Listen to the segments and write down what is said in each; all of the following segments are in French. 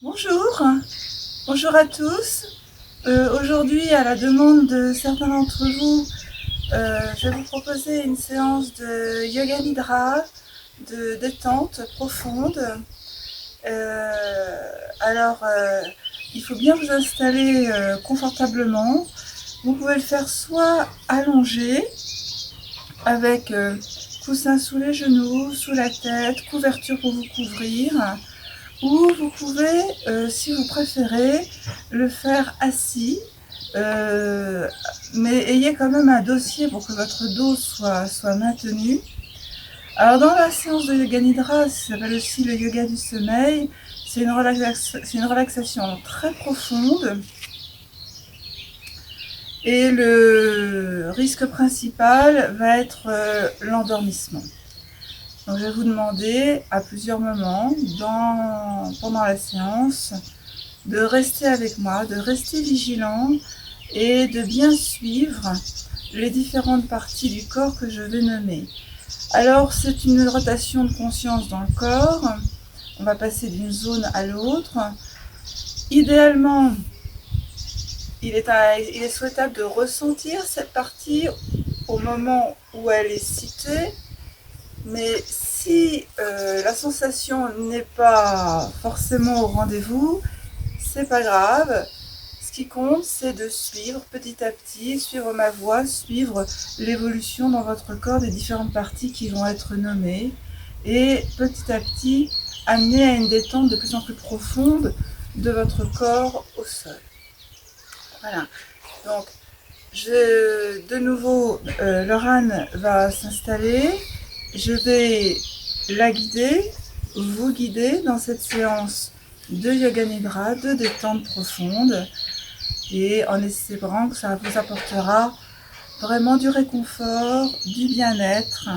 Bonjour, bonjour à tous. Aujourd'hui, à la demande de certains d'entre vous, je vais vous proposer une séance de yoga nidra, de détente profonde. Il faut bien vous installer confortablement. Vous pouvez le faire soit allongé, avec coussin sous les genoux, sous la tête, couverture pour vous couvrir, ou vous pouvez, si vous préférez, le faire assis, euh, mais ayez quand même un dossier pour que votre dos soit maintenu. Alors dans la séance de yoga nidra, ça s'appelle aussi le yoga du sommeil, c'est une relaxation très profonde. Et le risque principal va être l'endormissement. Donc je vais vous demander à plusieurs moments pendant la séance de rester avec moi, de rester vigilant et de bien suivre les différentes parties du corps que je vais nommer. Alors c'est une rotation de conscience dans le corps, on va passer d'une zone à l'autre. Idéalement, il est souhaitable de ressentir cette partie au moment où elle est citée, mais si la sensation n'est pas forcément au rendez-vous, c'est pas grave. Ce qui compte, c'est de suivre petit à petit, suivre ma voix, suivre l'évolution dans votre corps des différentes parties qui vont être nommées et petit à petit amener à une détente de plus en plus profonde de votre corps au sol. Voilà. Donc, de nouveau, Laurane va s'installer. Je vais la guider, vous guider dans cette séance de yoga nidra, de détente profonde, et en espérant que ça vous apportera vraiment du réconfort, du bien-être,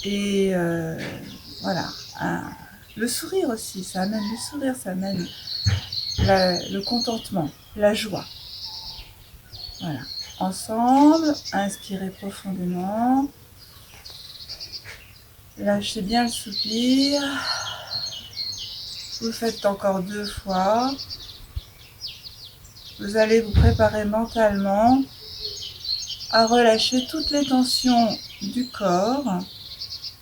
et voilà, le sourire aussi, ça amène le sourire, ça amène le contentement, la joie. Voilà. Ensemble, inspirez profondément, lâchez bien le soupir, vous faites encore 2 fois. Vous allez vous préparer mentalement à relâcher toutes les tensions du corps,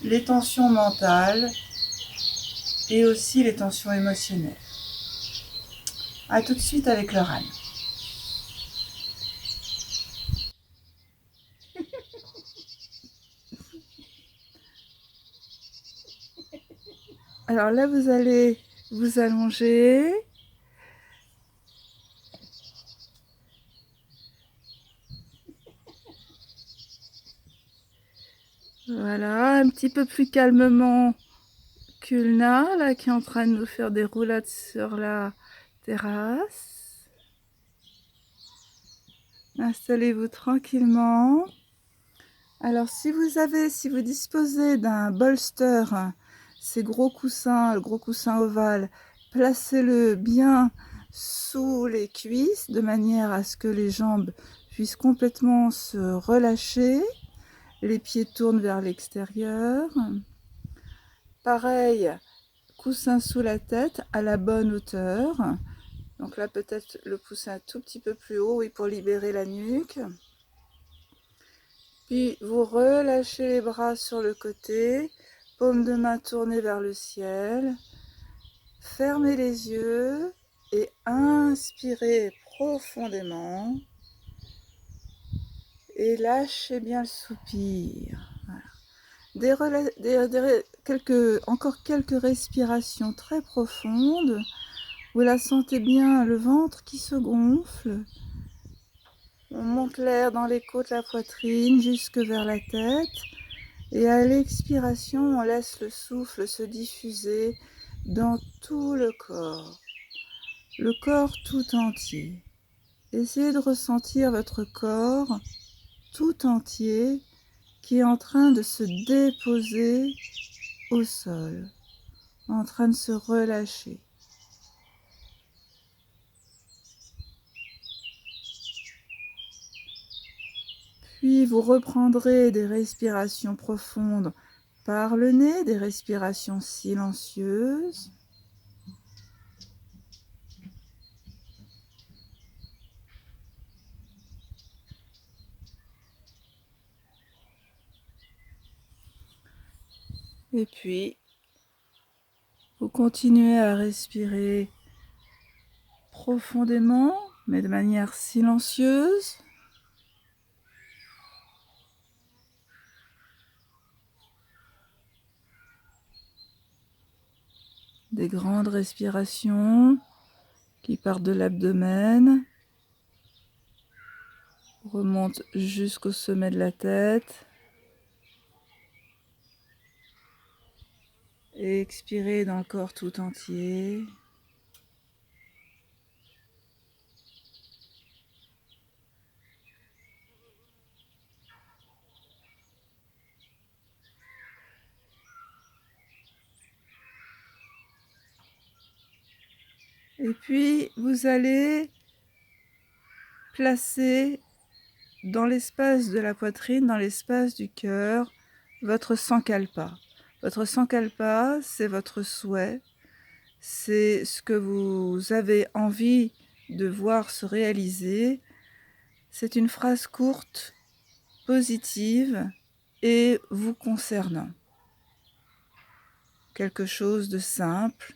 les tensions mentales et aussi les tensions émotionnelles. A tout de suite avec Laurane. Alors là, vous allez vous allonger. Voilà, un petit peu plus calmement qu'Ulna, là, qui est en train de nous faire des roulades sur la terrasse. Installez-vous tranquillement. Alors, si vous disposez d'un bolster, ces gros coussins, le gros coussin ovale, placez-le bien sous les cuisses de manière à ce que les jambes puissent complètement se relâcher. Les pieds tournent vers l'extérieur. Pareil, coussin sous la tête à la bonne hauteur. Donc là, peut-être le pousser un tout petit peu plus haut, oui, pour libérer la nuque. Puis vous relâchez les bras sur le côté, paume de main tournée vers le ciel. Fermez les yeux et inspirez profondément. Et lâchez bien le soupir. Voilà. Encore quelques respirations très profondes. Vous la sentez bien, le ventre qui se gonfle. On monte l'air dans les côtes, la poitrine, jusque vers la tête. Et à l'expiration, on laisse le souffle se diffuser dans tout le corps tout entier. Essayez de ressentir votre corps tout entier qui est en train de se déposer au sol, en train de se relâcher. Puis vous reprendrez des respirations profondes par le nez, des respirations silencieuses. Et puis, vous continuez à respirer profondément, mais de manière silencieuse. Des grandes respirations qui partent de l'abdomen, remontent jusqu'au sommet de la tête. Et expirez dans le corps tout entier. Et puis, vous allez placer dans l'espace de la poitrine, dans l'espace du cœur, votre sankalpa. Votre sankalpa, c'est votre souhait, c'est ce que vous avez envie de voir se réaliser. C'est une phrase courte, positive et vous concernant. Quelque chose de simple.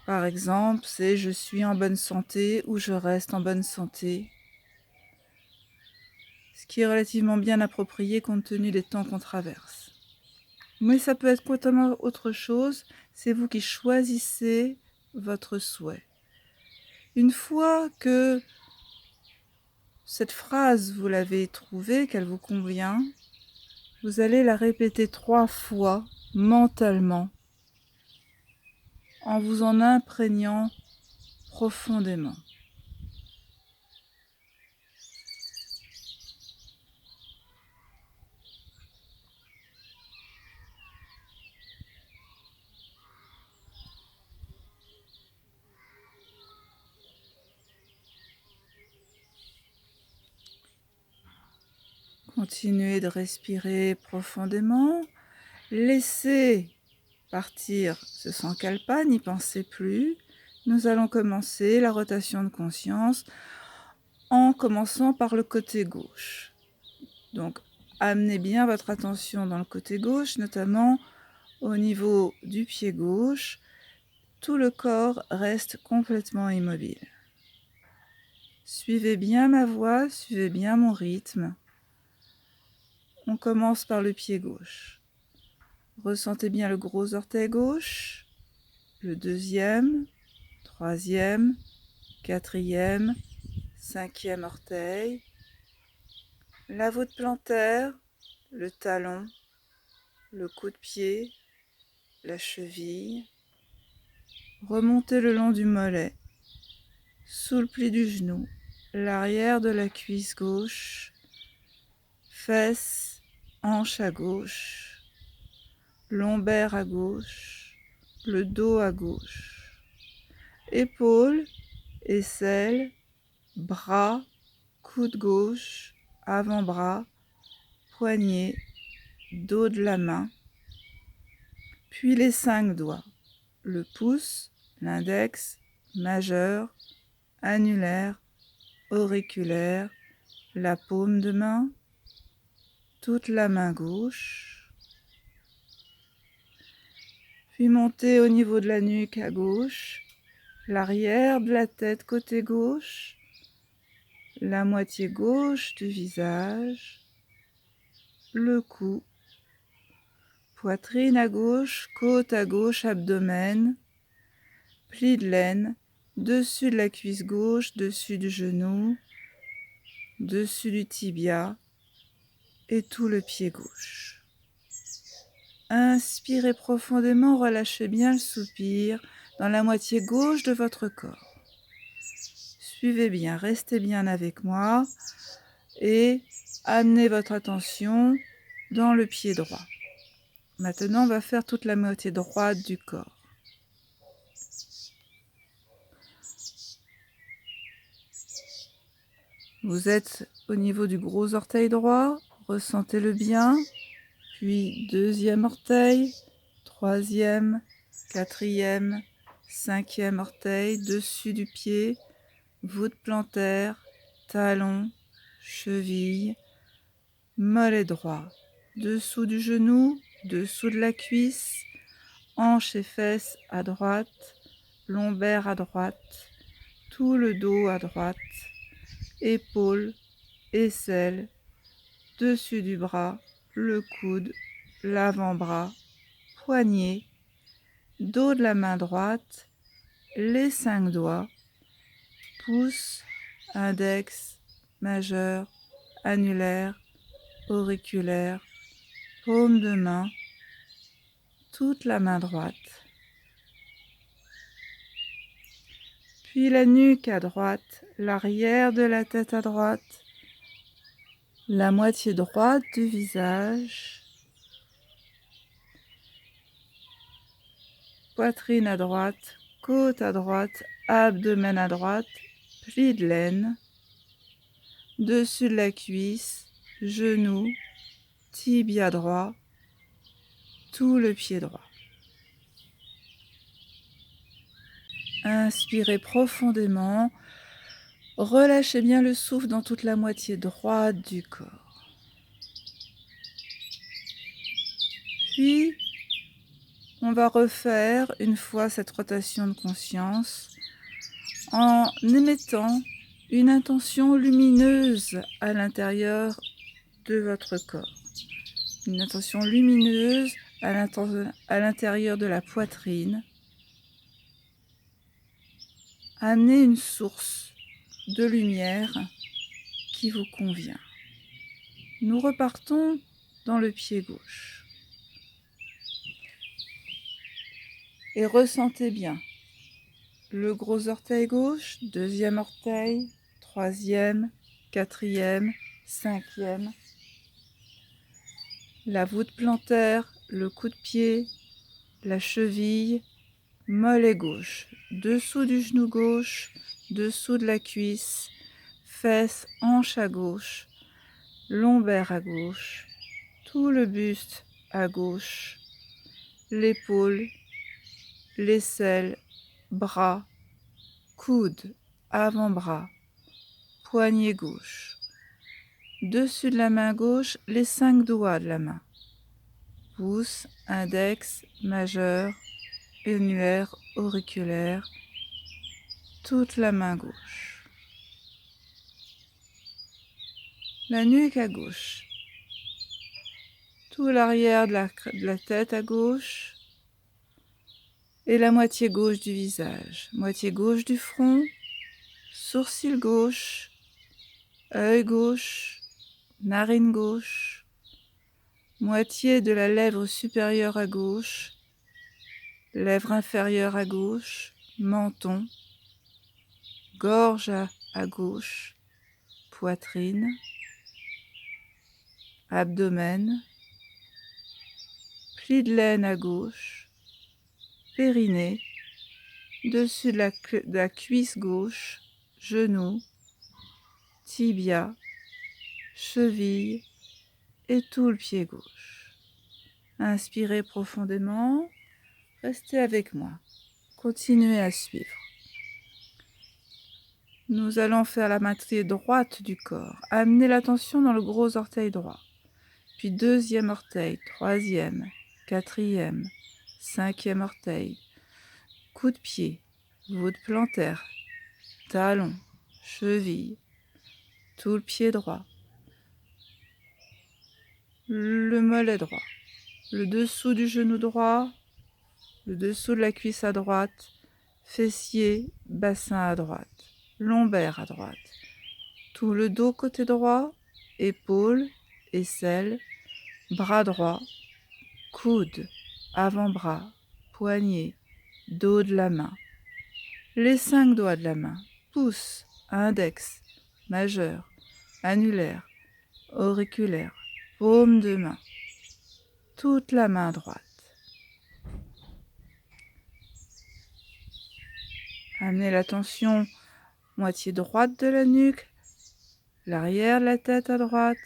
Par exemple, c'est « je suis en bonne santé » ou « je reste en bonne santé ». Ce qui est relativement bien approprié compte tenu des temps qu'on traverse. Mais ça peut être totalement autre chose, c'est vous qui choisissez votre souhait. Une fois que cette phrase, vous l'avez trouvée, qu'elle vous convient, vous allez la répéter 3 fois mentalement, en vous en imprégnant profondément. Continuez de respirer profondément. Laissez partir ce sankalpa, n'y pensez plus. Nous allons commencer la rotation de conscience en commençant par le côté gauche. Donc, amenez bien votre attention dans le côté gauche, notamment au niveau du pied gauche. Tout le corps reste complètement immobile. Suivez bien ma voix, suivez bien mon rythme. On commence par le pied gauche. Ressentez bien le gros orteil gauche, le deuxième, troisième, quatrième, cinquième orteil, la voûte plantaire, le talon, le coude de pied, la cheville. Remontez le long du mollet, sous le pli du genou, l'arrière de la cuisse gauche, fesses, hanche à gauche, lombaire à gauche, le dos à gauche, épaules, aisselles, bras, coude gauche, avant-bras, poignet, dos de la main, puis les 5 doigts, le pouce, l'index, majeur, annulaire, auriculaire, la paume de main, toute la main gauche, puis montez au niveau de la nuque à gauche, l'arrière de la tête côté gauche, la moitié gauche du visage, le cou, poitrine à gauche, côte à gauche, abdomen, pli de laine, dessus de la cuisse gauche, dessus du genou, dessus du tibia et tout le pied gauche. Inspirez profondément, relâchez bien le soupir dans la moitié gauche de votre corps. Suivez bien, restez bien avec moi et amenez votre attention dans le pied droit. Maintenant, on va faire toute la moitié droite du corps. Vous êtes au niveau du gros orteil droit, ressentez-le bien, puis deuxième orteil, troisième, quatrième, cinquième orteil, dessus du pied, voûte plantaire, talon, cheville, mollet droit, dessous du genou, dessous de la cuisse, hanches et fesses à droite, lombaire à droite, tout le dos à droite, épaules, aisselles, dessus du bras, le coude, l'avant-bras, poignet, dos de la main droite, les 5 doigts, pouce, index, majeur, annulaire, auriculaire, paume de main, toute la main droite. Puis la nuque à droite, l'arrière de la tête à droite, la moitié droite du visage, poitrine à droite, côte à droite, abdomen à droite, pli de laine, dessus de la cuisse, genou, tibia droit, tout le pied droit. Inspirez profondément, relâchez bien le souffle dans toute la moitié droite du corps. Puis, on va refaire une fois cette rotation de conscience en émettant une intention lumineuse à l'intérieur de votre corps. Une intention lumineuse à l'intérieur de la poitrine. Amenez une source de lumière qui vous convient. Nous repartons dans le pied gauche. Et ressentez bien le gros orteil gauche, deuxième orteil, troisième, quatrième, cinquième. La voûte plantaire, le coup de pied, la cheville, mollet gauche, dessous du genou gauche, dessous de la cuisse, fesses, hanches à gauche, lombaire à gauche, tout le buste à gauche, l'épaule, l'aisselle, bras, coude, avant-bras, poignet gauche, dessus de la main gauche, les 5 doigts de la main, pouce, index, majeur, annulaire, auriculaire, toute la main gauche. La nuque à gauche, tout l'arrière de la tête à gauche et la moitié gauche du visage, moitié gauche du front, sourcil gauche, œil gauche, narine gauche, moitié de la lèvre supérieure à gauche, lèvre inférieure à gauche, menton, gorge à gauche, poitrine, abdomen, pli de laine à gauche, périnée, dessus de la cuisse gauche, genou, tibia, cheville et tout le pied gauche. Inspirez profondément, restez avec moi, continuez à suivre. Nous allons faire la moitié droite du corps. Amenez l'attention dans le gros orteil droit. Puis deuxième orteil, troisième, quatrième, cinquième orteil. Coup de pied, voûte plantaire, talon, cheville, tout le pied droit. Le mollet droit, le dessous du genou droit, le dessous de la cuisse à droite, fessier, bassin à droite. Lombaire à droite, tout le dos côté droit, épaules, aisselles, bras droit, coude, avant-bras, poignet, dos de la main, les 5 doigts de la main, pouce, index, majeur, annulaire, auriculaire, paume de main, toute la main droite. Amenez l'attention moitié droite de la nuque, l'arrière de la tête à droite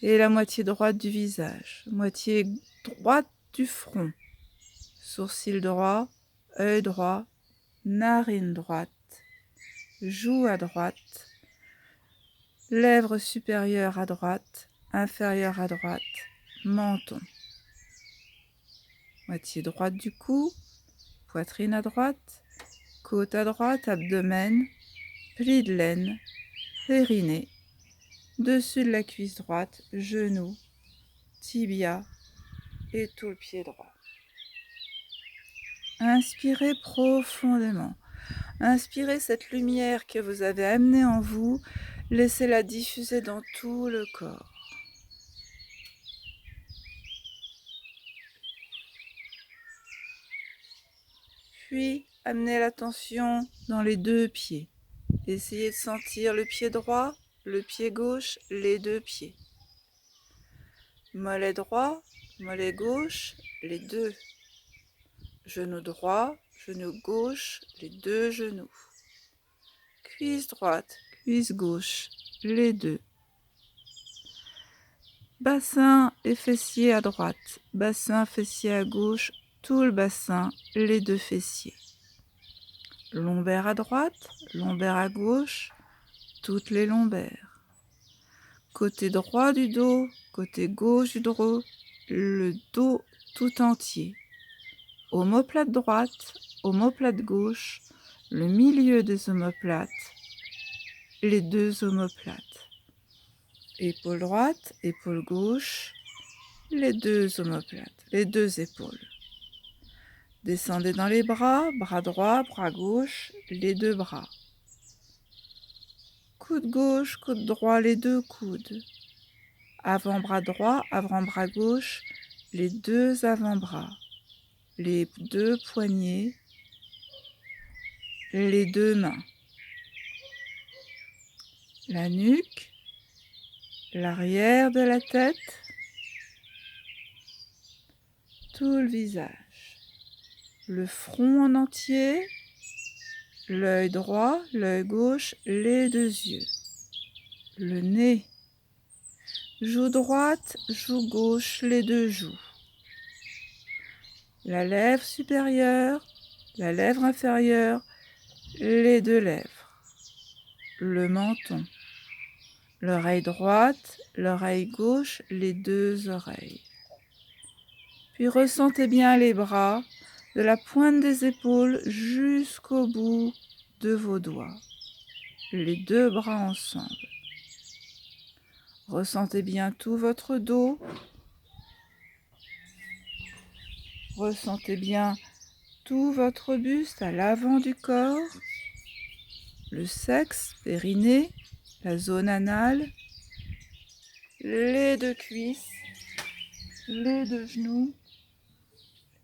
et la moitié droite du visage, moitié droite du front, sourcil droit, œil droit, narine droite, joue à droite, lèvre supérieure à droite, inférieure à droite, menton. Moitié droite du cou, poitrine à droite, côte à droite, abdomen, pli de l'aine, périnée, dessus de la cuisse droite, genou, tibia et tout le pied droit. Inspirez profondément. Inspirez cette lumière que vous avez amenée en vous, laissez-la diffuser dans tout le corps. Puis, amenez l'attention dans les deux pieds. Essayez de sentir le pied droit, le pied gauche, les deux pieds. Mollet droit, mollet gauche, les deux. Genou droit, genou gauche, les deux genoux. Cuisse droite, cuisse gauche, les deux. Bassin et fessier à droite, bassin, fessier à gauche, tout le bassin, les deux fessiers. Lombaire à droite, lombaire à gauche, toutes les lombaires. Côté droit du dos, côté gauche du dos, le dos tout entier. Omoplate droite, omoplate gauche, le milieu des omoplates, les deux omoplates. Épaule droite, épaule gauche, les deux omoplates, les deux épaules. Descendez dans les bras, bras droit, bras gauche, les deux bras. Coude gauche, coude droit, les deux coudes. Avant-bras droit, avant-bras gauche, les deux avant-bras. Les deux poignets, les deux mains. La nuque, l'arrière de la tête, tout le visage, le front en entier, l'œil droit, l'œil gauche, les deux yeux, le nez, joue droite, joue gauche, les deux joues, la lèvre supérieure, la lèvre inférieure, les deux lèvres, le menton, l'oreille droite, l'oreille gauche, les deux oreilles. Puis ressentez bien les bras, de la pointe des épaules jusqu'au bout de vos doigts. Les deux bras ensemble. Ressentez bien tout votre dos. Ressentez bien tout votre buste à l'avant du corps. Le sexe, périnée, la zone anale, les deux cuisses, les deux genoux,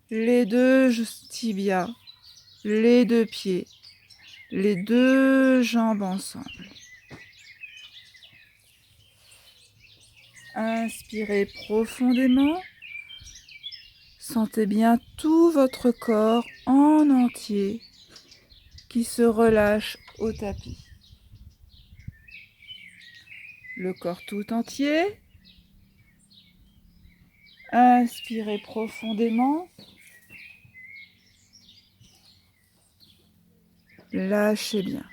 les deux tibias, les deux pieds, les deux jambes ensemble. Inspirez profondément. Sentez bien tout votre corps en entier qui se relâche au tapis. Le corps tout entier. Inspirez profondément. Lâchez bien.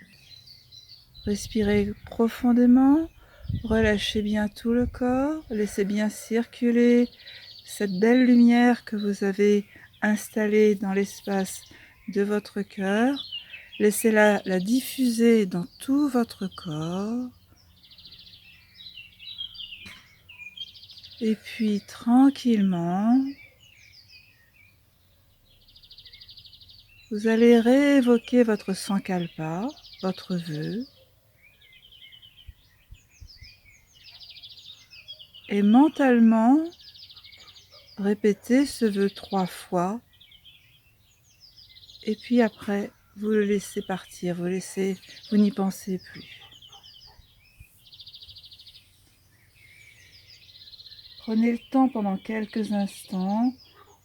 Respirez profondément. Relâchez bien tout le corps. Laissez bien circuler cette belle lumière que vous avez installée dans l'espace de votre cœur. Laissez-la la diffuser dans tout votre corps. Et puis tranquillement, vous allez réévoquer votre Sankalpa, votre vœu. Et mentalement, répétez ce vœu 3 fois. Et puis après, vous le laissez partir, vous n'y pensez plus. Prenez le temps pendant quelques instants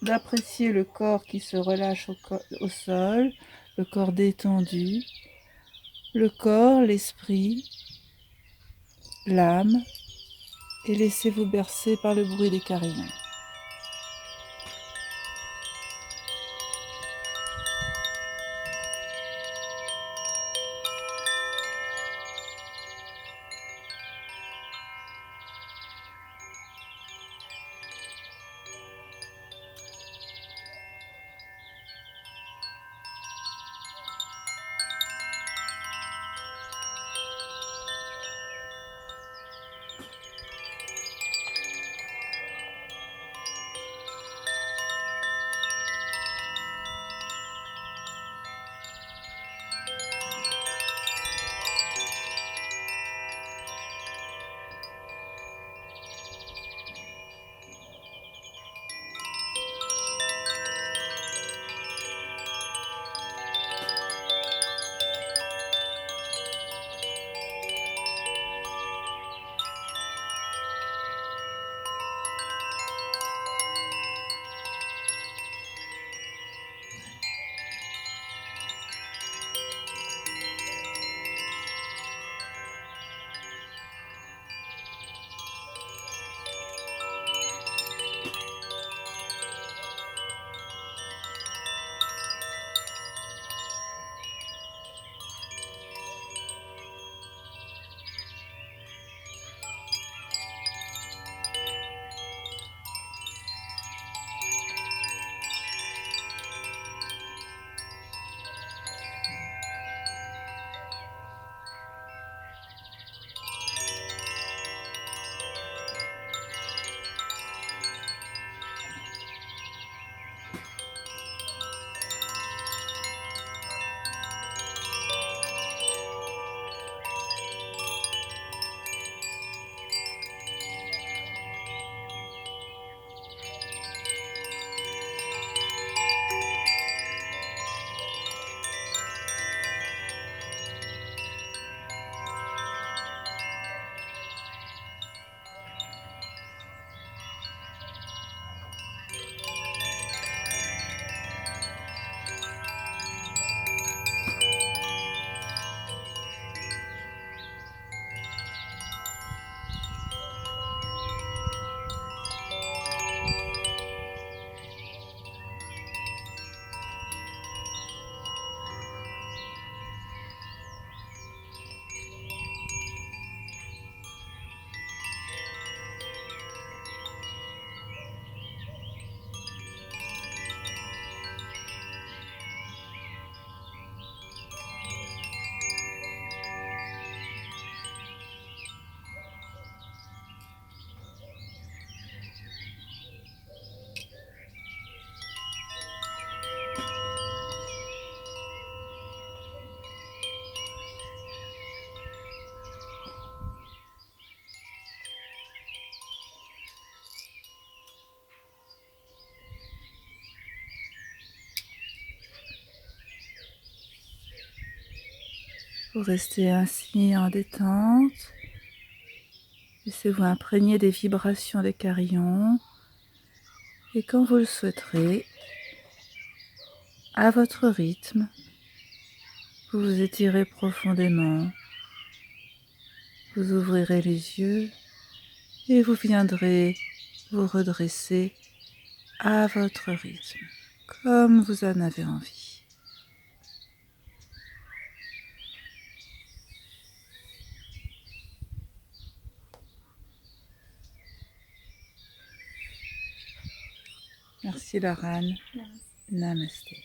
d'apprécier le corps qui se relâche au sol, le corps détendu, le corps, l'esprit, l'âme, et laissez-vous bercer par le bruit des carillons. Vous restez ainsi en détente. Laissez-vous imprégner des vibrations des carillons. Et quand vous le souhaiterez, à votre rythme, vous vous étirez profondément. Vous ouvrirez les yeux et vous viendrez vous redresser à votre rythme, comme vous en avez envie. Merci Laurane. Namasté.